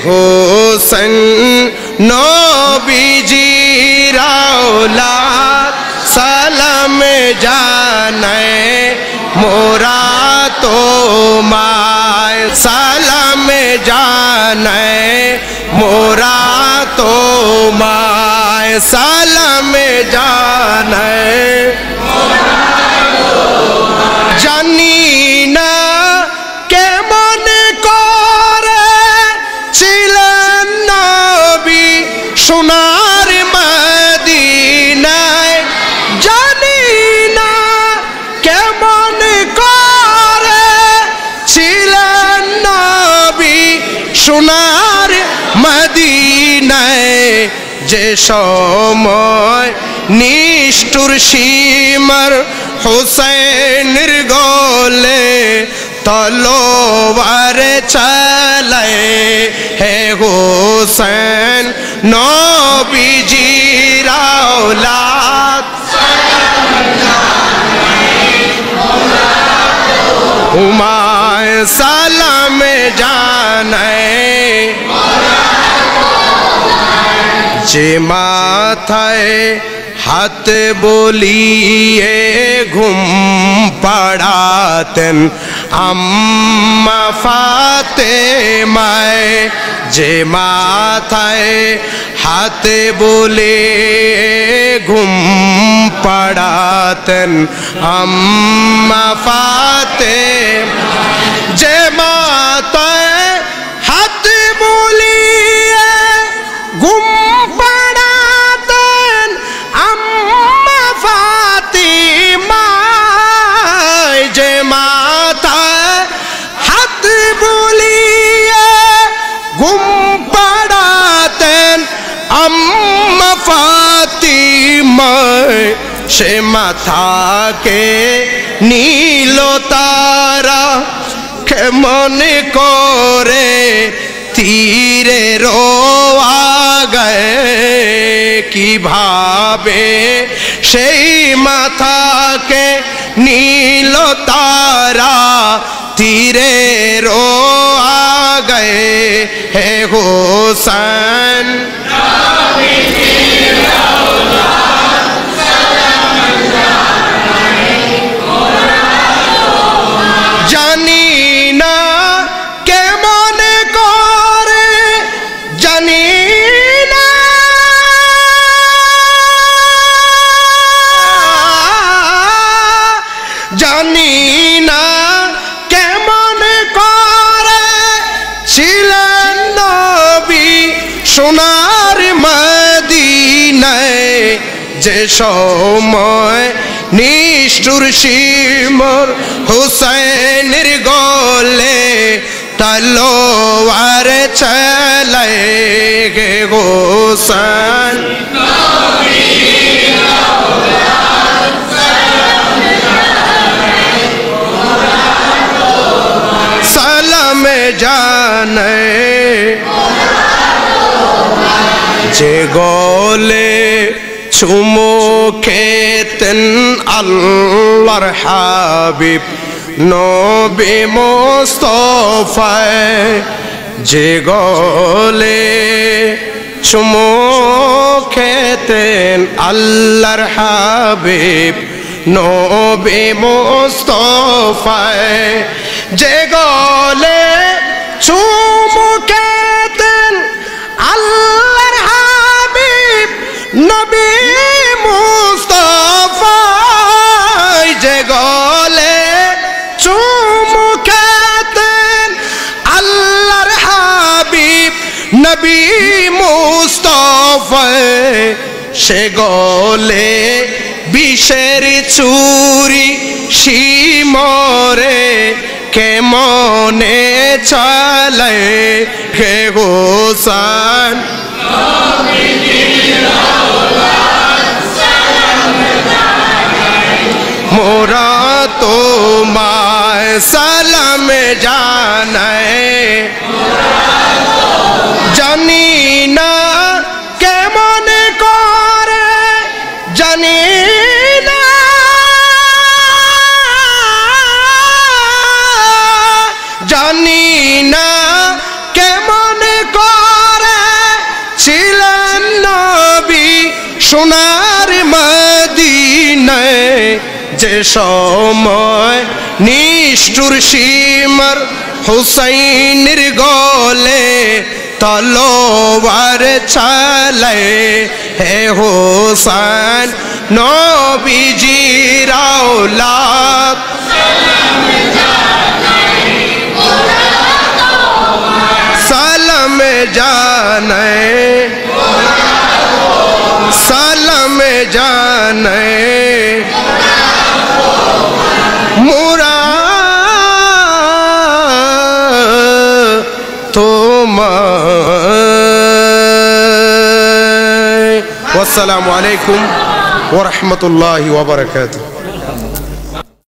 হোসেন নবীজির আওলাদ সালাম জানাই মোরা তোমায় সালাম জানাই মোরা তোমায় সালাম জানাই জানি না কেমন করে ছিলেন নবী সোনার মদিনায় জানি না কেমন করে ছিলেন নবী সোনার মদিনায় যে সময় নিষ্ঠুর সীমার হুসैनर गोले तलवार चलाए है हुसैन नबीजीर औलाद उमाय सलाम जानाए जे माथाए हाथ बोलिए घुम पड़ातेन अम्मा फातेमाए जे माथाए हाथ बोले घुम पड़ातेन अम्मा फाते जे माथाए हाथ बोलिए घुम से माथा के नीलो तारा के मन करे तीरे रोआ गए कि भावे से माथा के नीलो तारा तीरे रोआ गए है हुसैन সোনার মদিনায় যে সময় নিষ্ঠুর সীমর হুসैनर গোলে তলোয়ার চলায় গে হোসেন সালাম জানাই যে গোলে চুমু খেতেন আল্লাহর হাবিব নবী মুস্তাফা যে গোলে চুমু খেতেন আল্লাহর হাবিব নবী মুস্তাফা যে গোলে চুমু খেতেন আল্লাহর হাবিব নবী মুস্তাফা যে গোলে চুমু খেতেন আল্লাহর হাবিব নবী মুস্তাফা সে গোলে বিষের চুরি শিমরে কেমনে চলে হে হোসেন মোরা তোমায় সালাম জানাই জানি না কেমন করে জানি না জানি না কেমন করে ছিলেন নবী সোনার মদিনায় যে সময় নিষ্ঠুর সীমার হুসাইনের গলে তলোয়ার চালায় হে হোসেন নবীজির আওলাদ সালাম জানায় সালাম জানায় মোরা তোমায়। আসসালামু আলাইকুম ওয়া রাহমাতুল্লাহি ওয়া বারাকাতুহু।